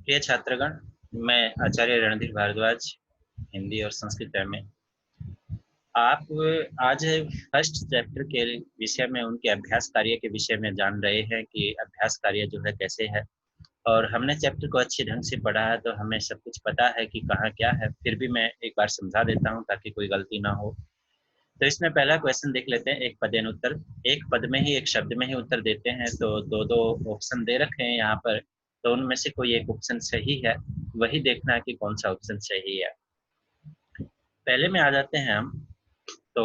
प्रिय छात्रगण, मैं आचार्य रणधीर भारद्वाज हिंदी और संस्कृत में आप आज फर्स्ट चैप्टर के विषय में उनके अभ्यास कार्य के विषय में जान रहे हैं कि अभ्यास कार्य जो है कैसे है। और हमने चैप्टर को अच्छे ढंग से पढ़ा है तो हमें सब कुछ पता है कि कहाँ क्या है। फिर भी मैं एक बार समझा देता हूँ ताकि कोई गलती ना हो। तो इसमें पहला क्वेश्चन देख लेते हैं, एक पदेन उत्तर। एक पद में ही, एक शब्द में ही उत्तर देते हैं, तो दो दो ऑप्शन दे रखे हैं यहाँ पर। तो उनमें से कोई एक ऑप्शन सही है, वही देखना है कि कौन सा ऑप्शन सही है। पहले में आ जाते हैं हम। तो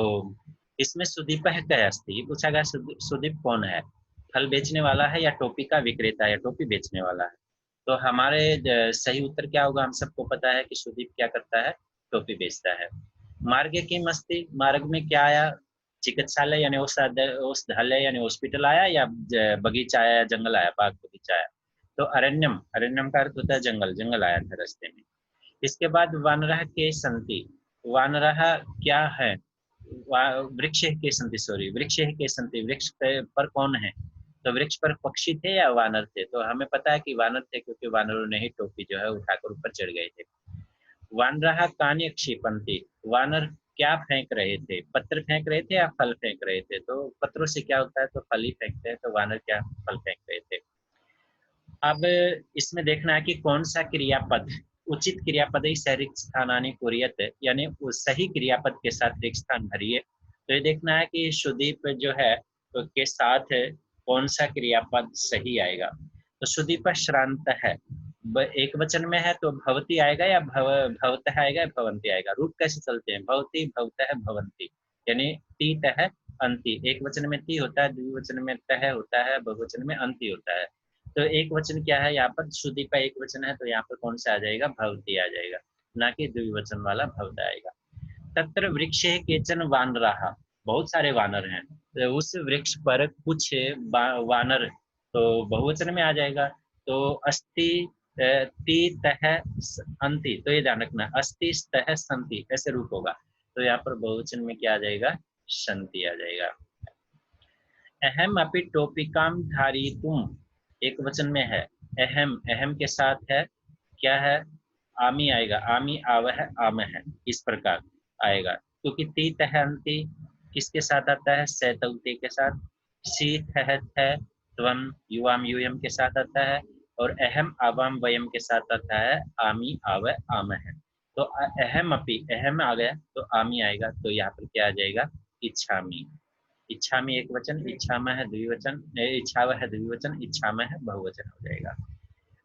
इसमें सुदीप है क्या अस्ति, ये पूछा गया सुदीप कौन है, फल बेचने वाला है या टोपी का विक्रेता या टोपी बेचने वाला है। तो हमारे सही उत्तर क्या होगा, हम सबको पता है कि सुदीप क्या करता है, टोपी बेचता है। मार्ग की मस्ती, मार्ग में क्या आया, चिकित्सालय यानी औषधालय यानी हॉस्पिटल आया, या बगीचा आया, जंगल आया, बाग बगीचा आया। तो अरण्यम, अरण्यम का अर्थ होता है जंगल, जंगल आया था रास्ते में। इसके बाद वानरः के संति, वानरः क्या है, वृक्ष के संति, सॉरी वृक्ष के संति, वृक्ष पर कौन है। तो वृक्ष पर पक्षी थे या वानर थे, तो हमें पता है कि वानर थे क्योंकि वानरों ने ही टोपी जो है उठाकर ऊपर चढ़ गए थे। वानरः कानि क्षिपन्ति, वानर क्या फेंक रहे थे, पत्र फेंक रहे थे या फल फेंक रहे थे। तो पत्रों से क्या होता है, तो फल ही फेंकते हैं, तो वानर क्या फल फेंक रहे थे। अब इसमें देखना है कि कौन सा क्रियापद, उचित क्रियापद ही सह रिक्त स्थानानि कुर्यत, यानी उस सही क्रियापद के साथ रिक्त स्थान भरिए। तो ये देखना है कि सुदीप जो है तो के साथ कौन सा क्रियापद सही आएगा। तो सुदीप श्रांत है, एक वचन में है तो भवती आएगा या भवतः आएगा या भवंती आएगा। रूप कैसे चलते हैं, भवती भवतः भवंती, यानी ती तह अंति। एक वचन में ती होता है, द्विवचन में तह होता है, बहुवचन में अंति होता है। तो एक वचन क्या है यहाँ पर, सुदीप एक वचन है तो यहाँ पर कौन सा आ जाएगा, भवती आ जाएगा, ना कि द्विवचन वाला भवता आएगा। तत्र वृक्ष केचन वानराः, बहुत सारे वानर हैं, तो उस वृक्ष पर कुछ वानर, तो बहुवचन में आ जाएगा। तो अस्ति ति तह अंति, तो ये ध्यान रखना, अस्ति स्तः संति ऐसे रूप होगा। तो यहाँ पर बहुवचन में क्या आ जाएगा, संति आ जाएगा। अहम अपि टोपिकाम धारितुम, एक वचन में है, अहम, अहम के साथ है क्या है, आमी आएगा, आमी आवह आम है, इस प्रकार आएगा। क्योंकि ती तह अंति किसके साथ आता है, सैतौते के साथ। सी थह थ त्वम युवाम यूयम के साथ आता है। और अहम आवाम वयम के साथ आता है, आमी आव आम है। तो अहम अपि, अहम आ गया तो आमी आएगा, तो यहाँ पर क्या आ जाएगा, इच्छामी। इच्छा में एक वचन, इच्छा में है द्विवचन, इच्छाव है द्विवचन, इच्छा में है बहुवचन हो जाएगा।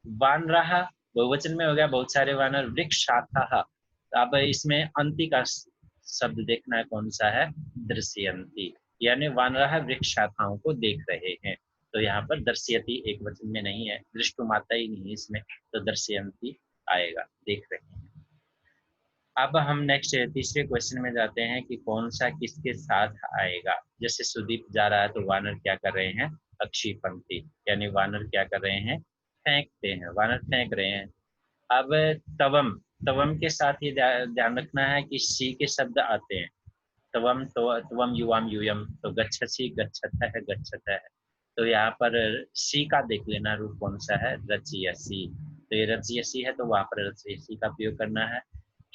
वानरः बहुवचन में हो गया, बहुत सारे वानर। वृक्ष शाखा, अब इसमें अंति का शब्द देखना है कौन सा है, दृश्यंती, यानी वानरः वृक्ष शाखाओं को देख रहे हैं। तो यहाँ पर दर्शयति एक वचन में नहीं है, दृष्टुमाता ही नहीं है इसमें, तो दर्शयंती आएगा, देख रहे हैं। अब हम नेक्स्ट तीसरे क्वेश्चन में जाते हैं कि कौन सा किसके साथ आएगा। जैसे सुदीप जा रहा है तो वानर क्या कर रहे हैं, अक्षी पंक्ति, यानी वानर क्या कर रहे हैं, फेंकते हैं, वानर फेंक रहे हैं। अब तवम, तवम के साथ ये ध्यान रखना है कि सी के शब्द आते हैं। तवम, तो तवम युवाम यूयम, तो गच्छसी गच्छत है, गच्छत है। तो यहाँ पर सी का देख लेना रूप कौन सा है, रचयसी। तो ये रचयसी है तो वहां पर रचयसी का प्रयोग करना है।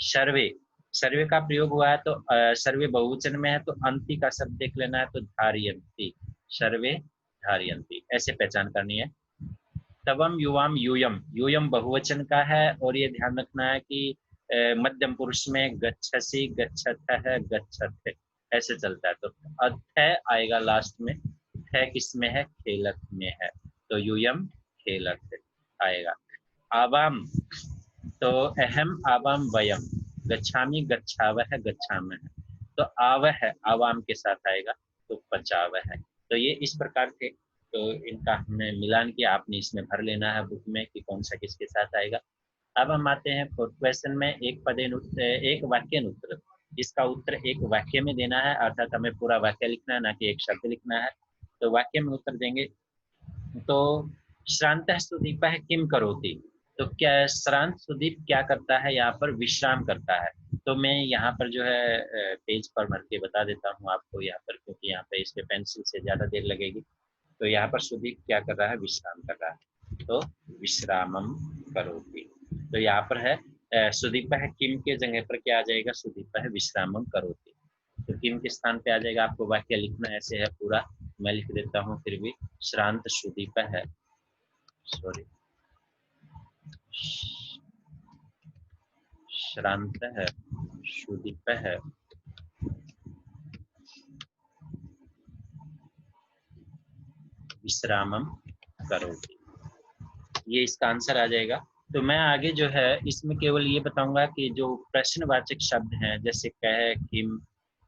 सर्वे, सर्वे का प्रयोग हुआ है तो सर्वे बहुवचन में है तो अंति का शब्द देख लेना है, तो धारियंती, सर्वे धारियंती ऐसे पहचान करनी है। तवम युवाम यूयम, यूयम बहुवचन का है और ये ध्यान रखना है कि मध्यम पुरुष में गच्छसी गच्छत है, गच्छत है ऐसे चलता है। तो अथ आएगा लास्ट में, थ किस में है, खेलक में है, तो यूयम खेलक आएगा। आवाम, तो अहम आवाम वयम, गच्छामी गच्छावह गच्छामः, तो आवह आवाम के साथ आएगा, तो पचावह है। तो ये इस प्रकार के, तो इनका हमने मिलान किया, आपने इसमें भर लेना है बुक में कि कौन सा किसके साथ आएगा। अब हम आते हैं फोर्थ क्वेश्चन में, एक पदेन उत्तर, एक वाक्य उत्तर। इसका उत्तर एक वाक्य में देना है, अर्थात हमें पूरा वाक्य लिखना है, ना कि एक शब्द लिखना है। तो वाक्य में उत्तर देंगे। तो श्रांत सुदीप है किम करोति, तो क्या श्रांत सुदीप क्या करता है, यहाँ पर विश्राम करता है। तो मैं यहाँ पर जो है पेज पर भर के बता देता हूँ आपको यहाँ पर, क्योंकि यहाँ पे इस पे पेंसिल से ज्यादा देर लगेगी। तो यहाँ पर सुदीप क्या कर रहा है, विश्राम कर रहा है। तो विश्रामम करोति। तो यहाँ पर है सुदीपः किम के जगह पर क्या आ जाएगा, सुदीपः विश्रामं करोति। तो किम के स्थान पे आ जाएगा। आपको वाक्य लिखना ऐसे है पूरा, मैं लिख देता हूँ फिर भी। श्रांत सुदीपः, सॉरी, श्रान्तः सुदीपः विश्रामं करोति। ये इसका आंसर आ जाएगा। तो मैं आगे जो है इसमें केवल ये बताऊंगा कि जो प्रश्नवाचक शब्द हैं जैसे कह, किम,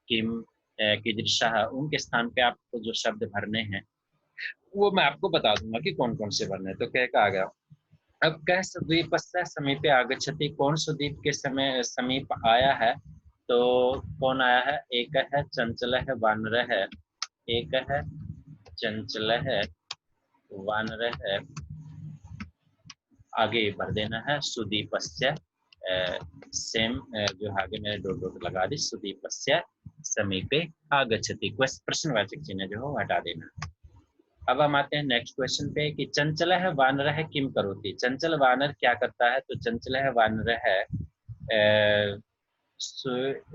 किम, कीदृशः, उनके स्थान पे आपको जो शब्द भरने हैं वो मैं आपको बता दूंगा कि कौन कौन से भरने हैं। तो कह का आ गया। अब कह सुदीपस्य समीपे आगच्छति, कौन सुदीप के समय समीप आया है। तो कौन आया है, एक है चंचल है वानर है, एक है चंचल है वानर है, आगे भर देना है सुदीपस्य, सेम जो आगे मैंने डॉट डॉट लगा दी, सुदीपस्य समीपे आगच्छति, प्रश्नवाचक चिन्ह जो है हटा देना। अब हम आते हैं नेक्स्ट क्वेश्चन पे कि चंचल है वानर है किम करोति। चंचल वानर क्या करता है। तो चंचल है वानर है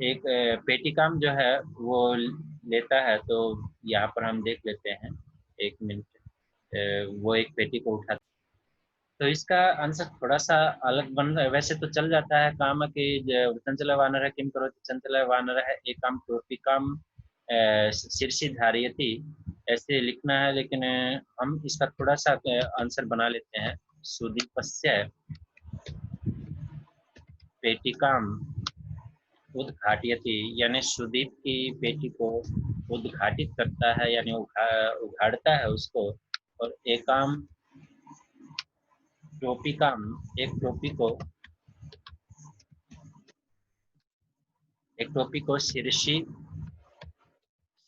एक पेटिकाम जो है वो लेता है। तो यहाँ पर हम देख लेते हैं, एक मिनट, वो एक पेटी को उठाता। तो इसका आंसर थोड़ा सा अलग बन रहा है। वैसे तो चल जाता है काम कि चंचल वानर है किम करोति, चंचल वानर है एकम टोपिकाम शीर्षि धारयति, ऐसे लिखना है। लेकिन हम इसका थोड़ा सा आंसर बना लेते हैं, सुदीपस्य पेटिकाम उद्घाटयति, यानी सुदीप की पेटी को उद्घाटित करता है, यानी उघाड़ता है उसको। और एकाम टोपिकाम, एक टोपी को शीर्षि,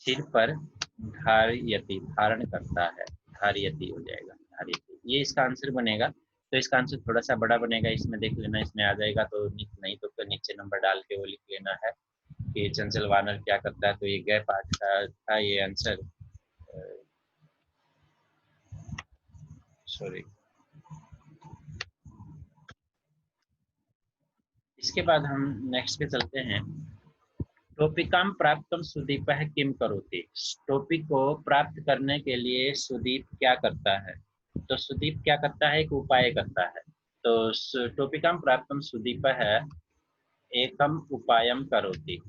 सिर पर धारयति, धारण करता है, धारयति हो जाएगा, धारयति, ये इसका आंसर बनेगा। तो इसका आंसर थोड़ा सा बड़ा बनेगा, इसमें देख लेना, इसमें आ जाएगा। तो नहीं तो नीचे नंबर डाल के वो लिख लेना है कि चंचल वानर क्या करता है। तो ये गए पाठ का था ये आंसर, सॉरी। इसके बाद हम नेक्स्ट पे चलते हैं। टोपिकाम प्राप्तम सुदीपः किम करोति। टोपिक को प्राप्त करने के लिए सुदीप क्या करता है। तो सुदीप क्या करता है, एक उपाय करता है। तो टोपिकाम प्राप्तम सुदीपः एकम उपायम करोति।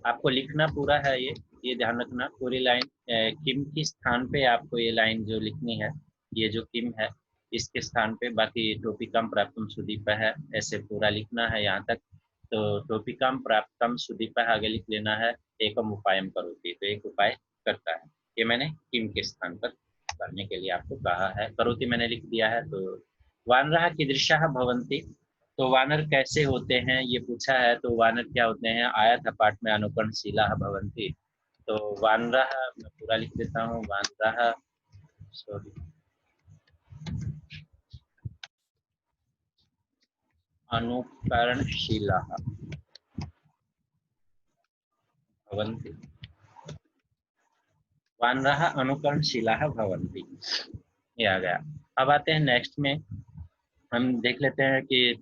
आपको लिखना पूरा है, ये ध्यान रखना पूरी लाइन। किम के स्थान पे आपको ये लाइन जो लिखनी है, ये जो किम है इसके स्थान पे, बाकी टोपिकम प्राप्तम सुदीप है ऐसे पूरा लिखना है यहाँ तक। तो टोपिकम प्राप्तम सुदीप आगे लिख लेना है, एकम उपायम करोति, तो एक उपाय करता है। ये मैंने किम के स्थान पर करने के लिए आपको कहा है, करोति मैंने लिख दिया है। तो वानरः कीदृशाः भवन्ति। तो वानर कैसे होते हैं ये पूछा है। तो वानर क्या होते हैं, आया था पाठ में, अनुकरणशीलाः भवन्ति। तो वानरः मैं पूरा लिख देता हूँ, वानरः, सॉरी, अनुकरणशीलाः भवन्ति, वानरः अनुकरणशीलाः भवन्ति, ये आ गया। अब आते हैं नेक्स्ट में, हम देख लेते हैं कि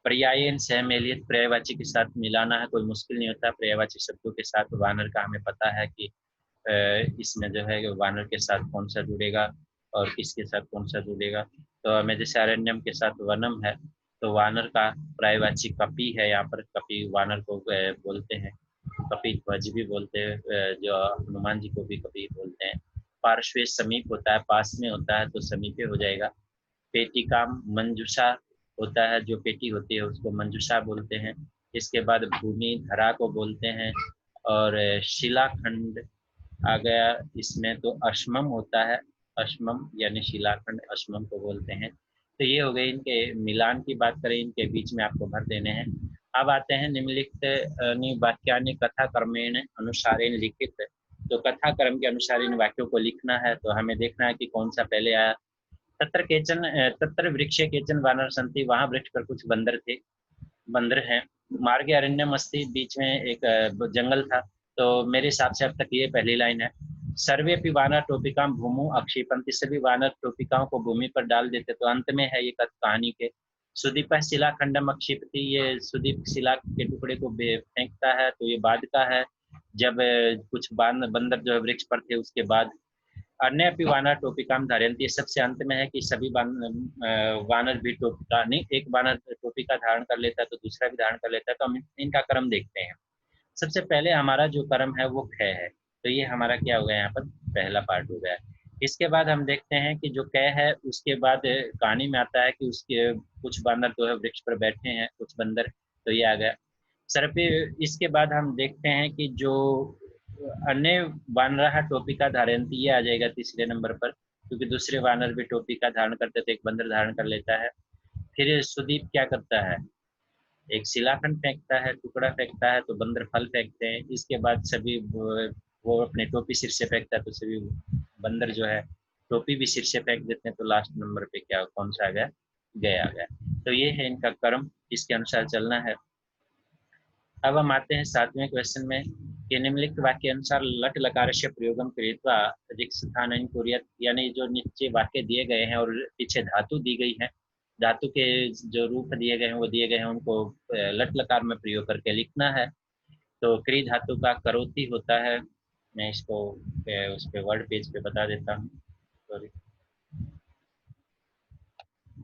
पर्यायन सहमेलियत पर्यायवाची के साथ मिलाना है, कोई मुश्किल नहीं होता। पर्यायवाची शब्दों के साथ वानर का हमें पता है कि इसमें जो है वानर के साथ कौन सा जुड़ेगा और किसके साथ कौन सा जुड़ेगा। तो हमें जैसे अरण्यम के साथ वनम है, तो वानर का पर्यायवाची कपि है। यहाँ पर कपि वानर को बोलते हैं, कपि ध्वज भी बोलते हैं, जो हनुमान जी को भी कपि बोलते हैं। पार्श्व समीप होता है, पास में होता है, तो समीपे हो जाएगा। पेटिका मंजुषा होता है, जो पेटी होती है उसको मंजुषा बोलते हैं। इसके बाद भूमि धरा को बोलते हैं। और शिलाखंड आ गया इसमें, तो अश्मम होता है, अश्मम यानी शिलाखंड, अश्मम को बोलते हैं। तो ये हो गए इनके मिलान की बात करें, इनके बीच में आपको भर देने हैं। अब आते हैं निम्नलिखित वाक्यानि कथा क्रमेण अनुसारेण लिखित। तो कथा क्रम के अनुसार इन वाक्यों को लिखना है। तो हमें देखना है कि कौन सा पहले आया। तत्र वृक्षे केचन वानर सन्ति, वहां वृक्ष पर कुछ बंदर थे, बंदर हैं। मार्ग अरण्यम अस्ति, बीच में एक जंगल था। तो मेरे हिसाब से अब तक ये पहली लाइन है। सर्वेपि वानर टोपिकां भूमौ अक्षिपन्ति, सभी वानर टोपिकाओं को भूमि पर डाल देते। तो अंत में है ये कहानी के, सुदीप शिलाखंडम अक्षिपति, ये सुदीप शिला के टुकड़े को फेंकता है। तो ये बाद का है, जब कुछ बंदर जो है वृक्ष पर थे उसके बाद। अन्य भी वानर टोपिकाम धारयन्ति, ये सबसे अंत में है कि सभी वानर भी टोपिका, नहीं, एक वानर टोपिका धारण कर लेता है तो दूसरा भी धारण कर लेता है। तो हम इनका क्रम देखते हैं। सबसे पहले हमारा जो कर्म है वो ख है, तो ये हमारा क्या हो गया, यहाँ पर पहला पार्ट हो गया। इसके बाद हम देखते हैं कि जो क है उसके बाद कहानी में आता है कि उसके कुछ बानर जो है वृक्ष पर बैठे हैं, कुछ बंदर, तो ये आ गया सर्पे। इसके बाद हम देखते हैं कि जो अन्य वानर टोपी का धारण, ये आ जाएगा तीसरे नंबर पर, क्योंकि दूसरे वानर भी टोपी का धारण करते थे, एक बंदर धारण कर लेता है। फिर सुदीप क्या करता है, एक शिलाखंड फेंकता है, टुकड़ा फेंकता है, तो बंदर फल फेंकते हैं। इसके बाद सभी वो अपने टोपी सिर से फेंकता है, तो सभी बंदर जो है टोपी भी सिर से फेंक देते हैं। तो लास्ट नंबर पे क्या, कौन सा आ गया, गया आ गया। तो ये है इनका कर्म, इसके अनुसार चलना है। अब हम आते हैं 7वें क्वेश्चन में कि निम्नलिखित वाक्य अनुसार लट लकार से प्रयोगम कृत्वा अधिक स्थान कुर्यात्, यानी जो नीचे वाक्य दिए गए हैं और पीछे धातु दी गई है, धातु के जो रूप दिए गए हैं वो दिए गए हैं, उनको लट लकार में प्रयोग करके लिखना है। तो क्री धातु का करोति होता है, मैं इसको उस पे वर्ड पेज पे बता देता हूँ, सॉरी।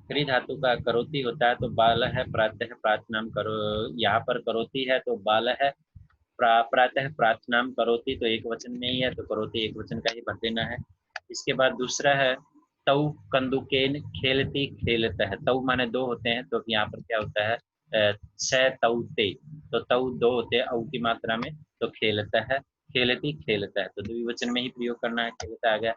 क्री धातु का करोति होता है, तो बाल है प्रातः प्रार्थनाम करो, यहाँ पर करोति है तो बाल है, प्रातः प्रार्थनाम करोति तो एक वचन में ही है, तो करोति एक वचन का ही भर देना है। इसके बाद दूसरा है तौ कंदुकेन खेलती खेलता है, तौ माने दो होते हैं, तो यहाँ पर क्या होता है स तौ ते, तो तौ दो होते हैं औ की मात्रा में, तो खेलता है, खेलती खेलता है, तो द्विवचन में ही प्रयोग करना है, खेलता आ गया।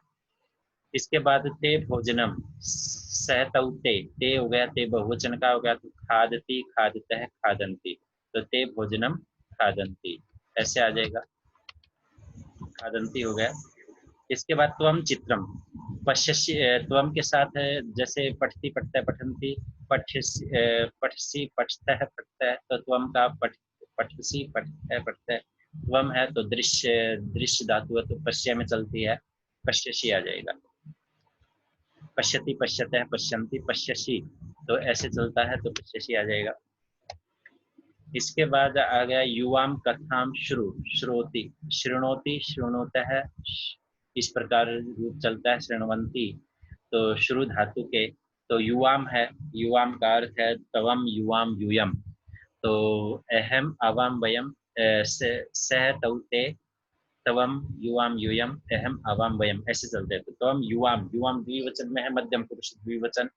इसके बाद ते भोजनम, सह तौ ते हो गया, ते बहुवचन का हो गया, तो खादती खादता है खादंती, तो ते भोजनम खादंती, ऐसे आ जाएगा, खादंती हो गया। इसके बाद त्वम चित्रम, पश्यसि, त्वम के साथ है जैसे पठती पठता है पठंती, पठसी पठसी पठता है पठता है, तो त्वम का पठसी पठता है पठता है। त्वम है तो दृश्य, दृश्य धातु है, तो पश्य में चलती है, पश्यसी आ जाएगा। पश्यति पश्यते है पश्यंती पश्यसी, तो ऐसे चलता है, तो पश्यसी आ जाएगा। इसके बाद आ गया युवाम कथाम श्रु, श्रोति, शृणोति शृणोता है, इस प्रकार रूप चलता है शृण्वंती, तो श्रु धातु के, तो युवाम है, युवाम का अर्थ है तवम युवाम यूयम, तो अहम अवाम वयम सह तौते तवम युवाम यूयम अहम अवाम वयम, ऐसे चलते हैं। तो तवम युवाम, युवाम द्विवचन में है, मध्यम पुरुष द्विवचन,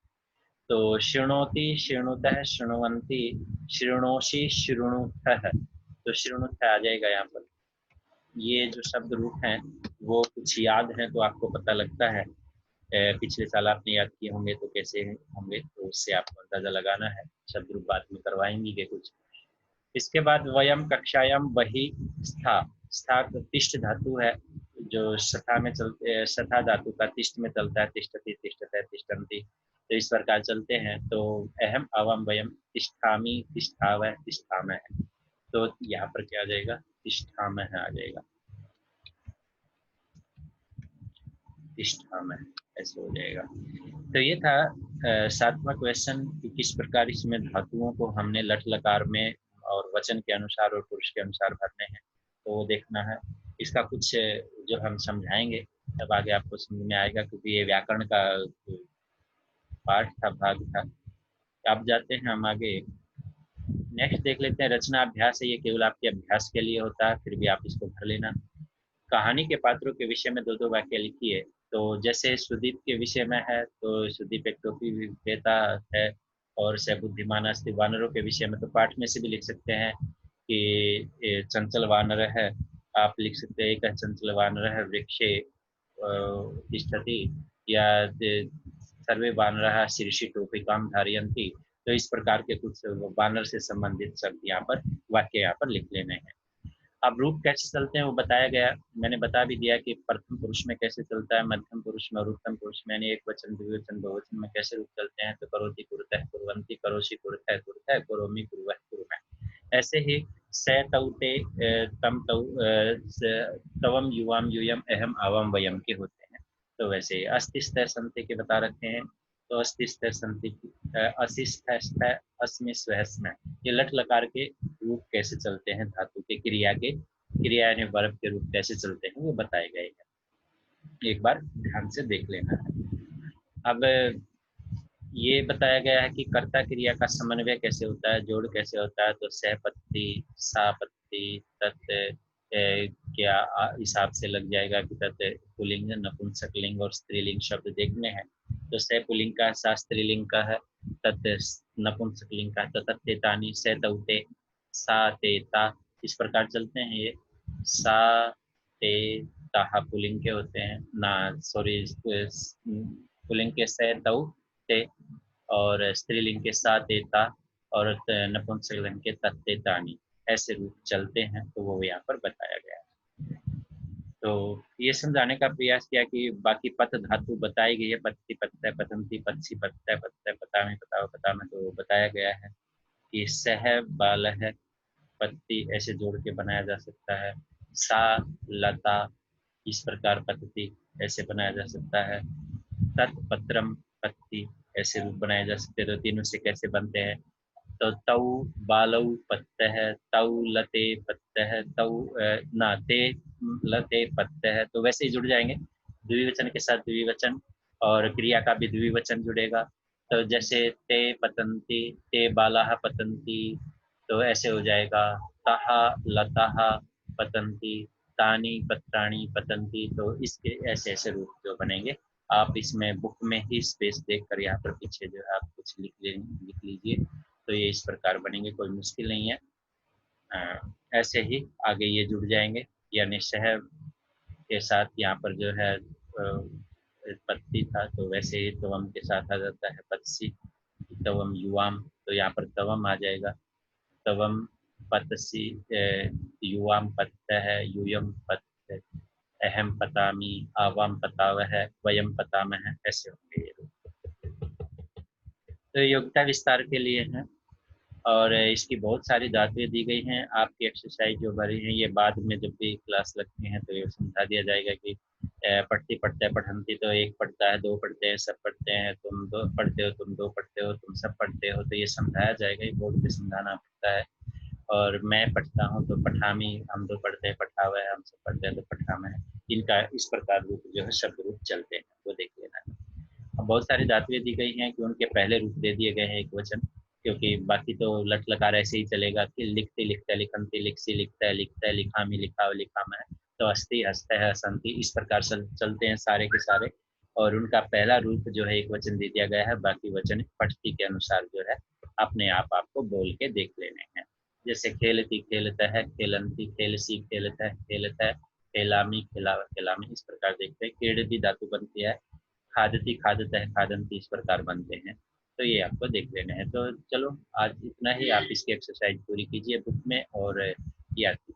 तो शृणोति शृणुतः शृण्वन्ति, शृणोषि शृणुतः, तो शृणुतः आ जाएगा यहाँ पर। ये जो शब्द रूप हैं वो कुछ याद है तो आपको पता लगता है, पिछले साल आपने याद किए होंगे तो कैसे होंगे, तो उससे आपको अंदाजा लगाना है। शब्द रूप बाद में करवाएंगे कुछ। इसके बाद वयम कक्षायाम वही स्था, स्था तिष्ठ धातु है, जो शथा में चलते, शथा धातु का तिष्ठ में चलता है, तिष्ठति तिष्ठते तिष्ठन्ति, तो इस प्रकार चलते हैं। तो अहम अवम वयम तिष्ठामि तिष्ठावः तिष्ठामः, तो यहाँ पर क्या आ जाएगा, तिष्ठामः आ जाएगा, तिष्ठामः, ऐसे हो जाएगा। तो ये था 7वां क्वेश्चन कि किस प्रकार इसमें धातुओं को हमने लट लकार में और वचन के अनुसार और पुरुष के अनुसार भरने हैं, तो वो देखना है। इसका कुछ जो हम समझाएंगे तब आगे आपको समझ में आएगा, क्योंकि ये व्याकरण का पार्ट था, भाग था। आप जाते हैं हम आगे, नेक्स्ट देख लेते हैं रचना अभ्यास है, ये केवल आपके अभ्यास के लिए होता है, फिर भी आप इसको भर लेना। कहानी के पात्रों के विषय में दो दो वाक्य लिखिए। तो जैसे सुदीप के विषय में है, तो सुदीप एक टोपी विक्रेता है और से बुद्धिमान अस्ति। वानरों के विषय में तो पाठ में से भी लिख सकते हैं कि चंचल वानर है, आप लिख सकते हैं एक चंचल वानर है वृक्षे तिष्ठति, या सर्वे वानरः शीर्षि टोपिकाम धारयन्ति। तो इस प्रकार के कुछ वानर से संबंधित शब्द यहाँ पर, वाक्य यहाँ पर लिख लेने हैं। अब रूप कैसे चलते हैं वो बताया गया, मैंने बता भी दिया कि प्रथम पुरुष में कैसे चलता है, मध्यम पुरुष में और उत्तम पुरुष में, यानी एक वचन द्विवचन बहुवचन में कैसे रूप चलते हैं। तो करोति कुरुतः कुर्वन्ति, करोषि कुरुतः कुरुतः, करोमि कुर्वः कुर्मः, ऐसे ही स तौ ते तम तौ तवम युवाम यूयम अहम आवाम वयम के होते हैं। तो वैसे अस्तिस्थ संति के बता रखे हैं। तो अस्तिस्थ संति असिस्थ अस्मि स्वस्म, ये लट लकार के रूप कैसे चलते हैं, धातु के क्रिया यानी वर्ब के रूप कैसे चलते हैं वो बताए गए हैं, एक बार ध्यान से देख लेना है। अब ये बताया गया है कि कर्ता क्रिया का समन्वय कैसे होता है, जोड़ कैसे होता है। तो सहपत्ति, सापत्ति, तत् क्या हिसाब से लग जाएगा कि तत् पुल्लिंग, नपुंसकलिंग और स्त्रीलिंग शब्द देखने हैं। तो सह पुल्लिंग का, सा स्त्रीलिंग का है, तत् नपुंसकलिंग का। तो तत्तेतानि, सह तौते, सा ते ता, इस प्रकार चलते हैं ये। सा ते ताहा पुल्लिंग के होते हैं ना, सॉरी पुल्लिंग के सह तौ ते, और स्त्रीलिंग के साथ एता, और नपुंसकलिंग के तत्ते तानी, ऐसे रूप चलते हैं। तो वो यहाँ पर बताया गया है। तो ये समझाने का प्रयास किया कि बाकी पत धातु बताई गई है, पत्ती पत्ता पतंती पत्सी पत्ता पत्ता पता में पता पता में, तो बताया गया है कि सह बाल है, पत्ती ऐसे जोड़ के बनाया जा सकता है। सा लता, इस प्रकार पत्ती ऐसे बनाया जा सकता है। तत्पत्रम, पत्ती, ऐसे रूप बनाए जा सकते हैं। तो तीनों से कैसे बनते हैं। तो तौ बालौ पत्ते है, तौ लते पत्ते है, तौ नाते लते पत्ते है, तो वैसे ही जुड़ जाएंगे द्विवचन के साथ द्विवचन, और क्रिया का भी द्विवचन जुड़ेगा। तो जैसे ते पतंती, ते बालाः पतंती, तो ऐसे हो जाएगा ताहा लताः पतंती, तानी पत्राणी पतंती। तो इसके ऐसे ऐसे रूप जो बनेंगे, आप इसमें बुक में ही स्पेस देखकर यहाँ पर पीछे जो है आप कुछ लिख लीजिए। तो ये इस प्रकार बनेंगे, कोई मुश्किल नहीं है। ऐसे ही आगे ये जुड़ जाएंगे, यानी शहर के साथ यहाँ पर जो है पत्ती था, तो वैसे ही तवम के साथ आ जाता है पत्सी, तवम युवाम, तो यहाँ पर तवम आ जाएगा। तवम पतसी, युवाम पत्त है, यूयम पत्त, अहम पतामी, आवाम पतावह, वयम पतामह, ऐसे होंगे ये। तो योग्यता विस्तार के लिए है, और इसकी बहुत सारी धातुएं दी गई हैं। आपकी एक्सरसाइज जो भरी है ये बाद में जब भी क्लास लगती है तो ये समझा दिया जाएगा कि पढ़ती पढ़ते पढ़ंती, तो एक पढ़ता है, दो पढ़ते हैं, सब पढ़ते हैं, तुम दो पढ़ते हो, तुम दो पढ़ते हो, तुम सब पढ़ते हो, तो ये समझाया जाएगा, ये बोर्ड पे समझाना पड़ता है। और मैं पढ़ता हूँ तो पठामी, हम दो पढ़ते हैं, पठावा है, हम सब पढ़ते हैं तो पठामा है। इनका इस प्रकार रूप जो है शब्द रूप चलते हैं, वो देख लेना है। अब बहुत सारी धातुएं दी गई हैं कि उनके पहले रूप दे दिए गए हैं एक वचन, क्योंकि बाकी तो लट लकार ऐसे ही चलेगा कि लिखते लिखते लिखंती, लिखसी लिखता है, लिखता है, लिखामी लिखा लिखामा है। तो हस्ती हंसता है, हसंती, इस प्रकार चलते हैं सारे के सारे। और उनका पहला रूप जो है एक वचन दे दिया गया है, बाकी वचन पठती के अनुसार जो है अपने आप आपको बोल के देख लेने हैं। जैसे खेलती खेलता है, खेलंती, खेलसी खेलता है, खेलता है, खेलामी खिलावा खिलामी, इस प्रकार देखते हैं। केड़ भी धातु बनती है, खादती खादता है, खादंती, इस प्रकार बनते हैं। तो ये आपको देख लेना है। तो चलो आज इतना ही, आप इसकी एक्सरसाइज पूरी कीजिए बुक में, और याद कीजिए।